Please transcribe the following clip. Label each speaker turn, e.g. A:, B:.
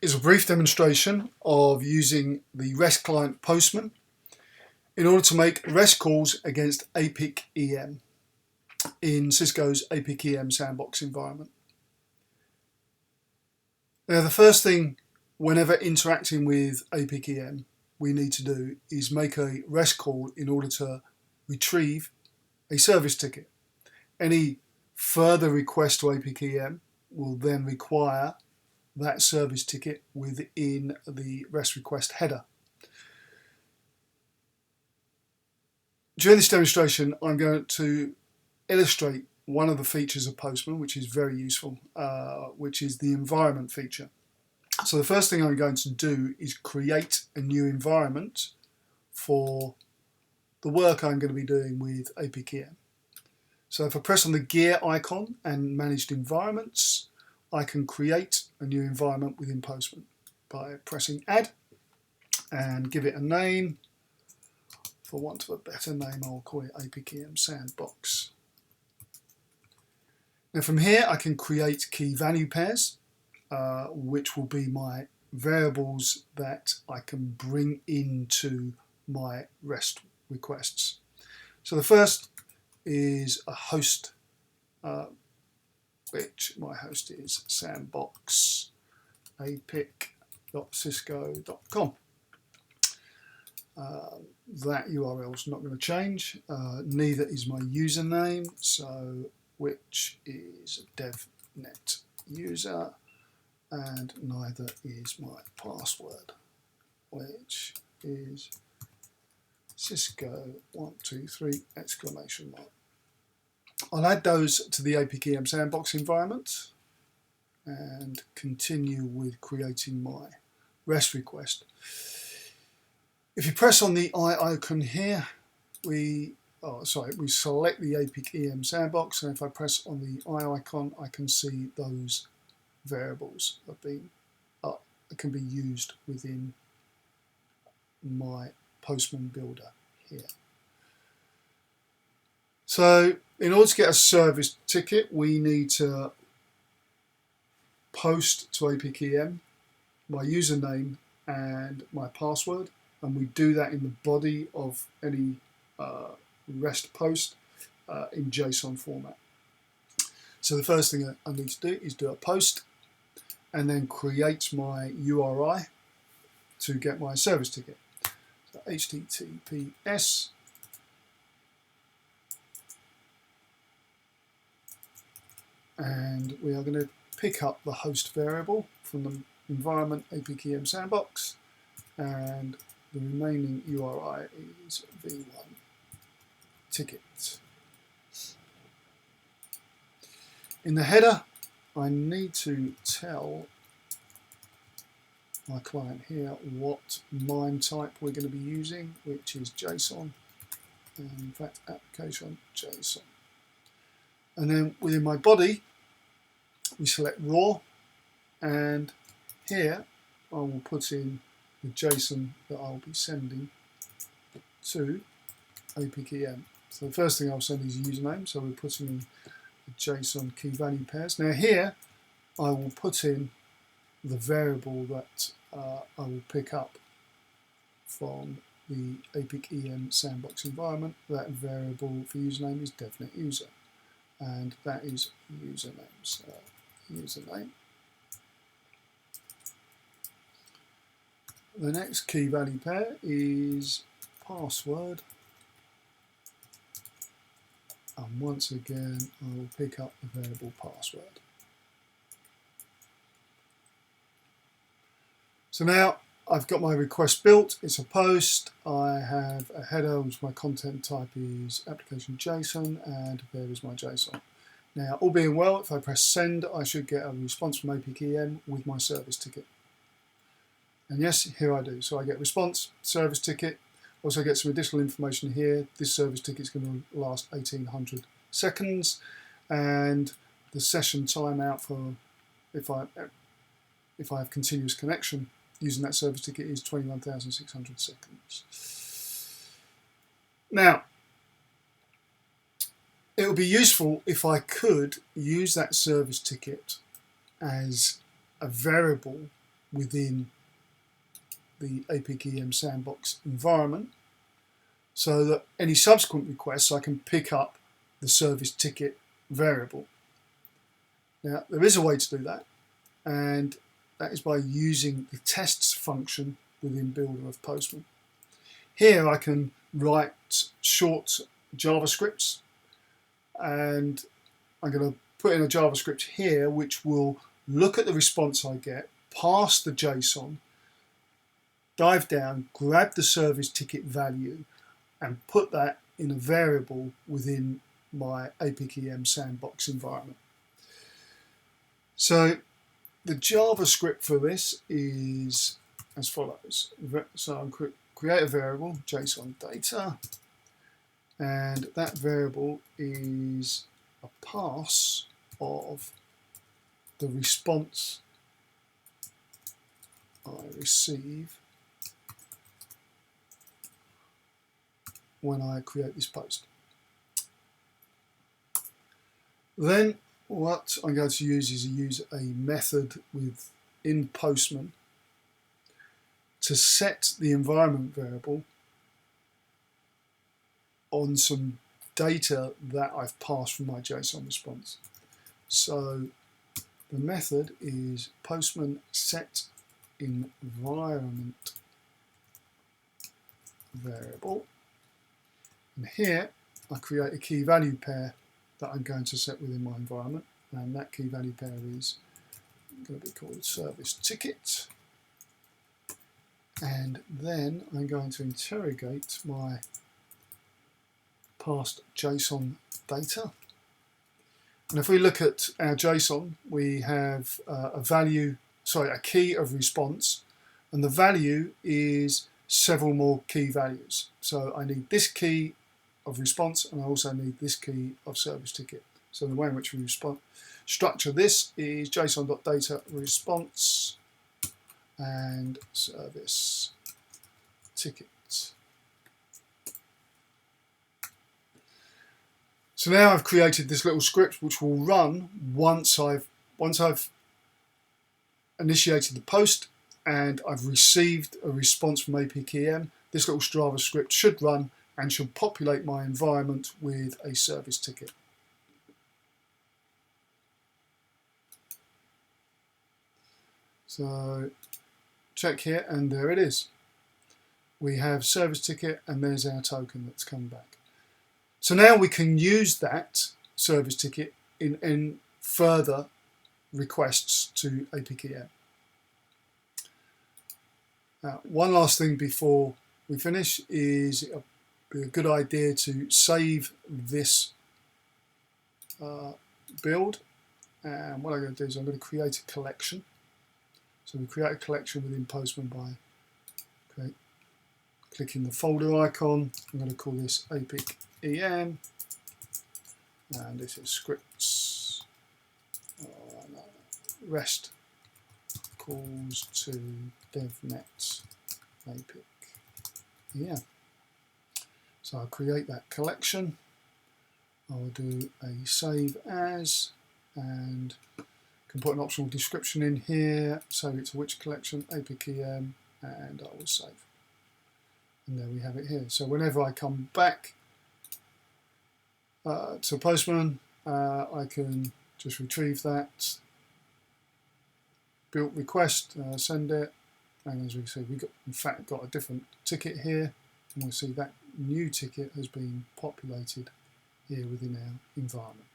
A: is a brief demonstration of using the REST client Postman in order to make REST calls against APIC EM in Cisco's APIC EM Sandbox environment. Now, the first thing whenever interacting with APIC EM we need to do is make a REST call in order to retrieve a service ticket. Any further request to APIC EM will then require that service ticket within the REST request header. During this demonstration, I'm going to illustrate one of the features of Postman, which is very useful, which is the environment feature. So the first thing I'm going to do is create a new environment for the work I'm going to be doing with APIC EM. So if I press on the gear icon and managed environments, I can create a new environment within Postman by pressing add and give it a name. For want of a better name, I'll call it APIC EM Sandbox. Now from here I can create key value pairs, which will be my variables that I can bring into my REST requests. So the first is a host, which my host is sandbox apic.cisco.com. That URL is not going to change. Neither is my username, so which is devnet user, and neither is my password, which is Cisco 123 exclamation mark. I'll add those to the APIC EM Sandbox environment and continue with creating my REST request. If you press on the I icon here, we select the APIC EM Sandbox, and if I press on the I icon, I can see those variables can be used within my Postman builder here. So in order to get a service ticket, we need to post to APIC EM my username and my password, and we do that in the body of any REST post in JSON format. So the first thing I need to do is do a post and then create my URI to get my service ticket. So HTTPS and we are going to pick up the host variable from the environment APIC EM Sandbox, and the remaining URI is v1 ticket. In the header, I need to tell my client here what MIME type we're going to be using, which is JSON, and in fact application JSON. And then within my body, we select raw, and here I will put in the JSON that I'll be sending to APIC EM. So the first thing I'll send is a username, so we're putting in the JSON key value pairs. Now here I will put in the variable that I will pick up from the APIC EM Sandbox environment. That variable for username is devnet user, and that is username. So username. The next key value pair is password, and once again I will pick up the variable password. So now I've got my request built. It's a post. I have a header, which my content type is application JSON, and there is my JSON. Now, all being well, if I press send, I should get a response from APIC EM with my service ticket. And yes, here I do. So I get response, service ticket. Also get some additional information here. This service ticket is going to last 1800 seconds, and the session timeout for if I have continuous connection using that service ticket is 21,600 seconds. Now, it would be useful if I could use that service ticket as a variable within the APIC EM Sandbox environment, so that any subsequent requests I can pick up the ServiceTicket variable. Now, there is a way to do that, and that is by using the tests function within Builder of Postman. Here I can write short JavaScripts, and I'm going to put in a JavaScript here which will look at the response I get, parse the JSON, dive down, grab the ServiceTicket value, and put that in a variable within my APIC EM Sandbox environment. So the JavaScript for this is as follows. So I'm create a variable, JSON data, and that variable is a parse of the response I receive when I create this post. Then what I'm going to use is use a method within Postman to set the environment variable on some data that I've passed from my JSON response. So the method is Postman set environment variable, and here I create a key value pair that I'm going to set within my environment, and that key value pair is going to be called ServiceTicket. And then I'm going to interrogate my passed JSON data. And if we look at our JSON, we have a key of response, and the value is several more key values. So I need this key of response, and I also need this key of ServiceTicket. So the way in which we structure this is JSON.data response and ServiceTicket. So now I've created this little script which will run once I've initiated the post and I've received a response from APIC EM. This little JavaScript should run and should populate my environment with a ServiceTicket. So check here, and there it is. We have ServiceTicket, and there's our token that's come back. So now we can use that ServiceTicket in further requests to APIC EM. One last thing before we finish is it'll be a good idea to save this build. And what I'm going to do is I'm going to create a collection. So we create a collection within Postman by clicking the folder icon. I'm going to call this APIC EM, and this is scripts REST calls to devnet APIC EM. So I'll create that collection. I'll do a save as, and can put an optional description in here, save it to which collection, APIC EM, and I will save. And there we have it here. So whenever I come back to Postman, I can just retrieve that built request, send it, and as we see, we got in fact got a different ticket here, and we'll see that new ticket has been populated here within our environment.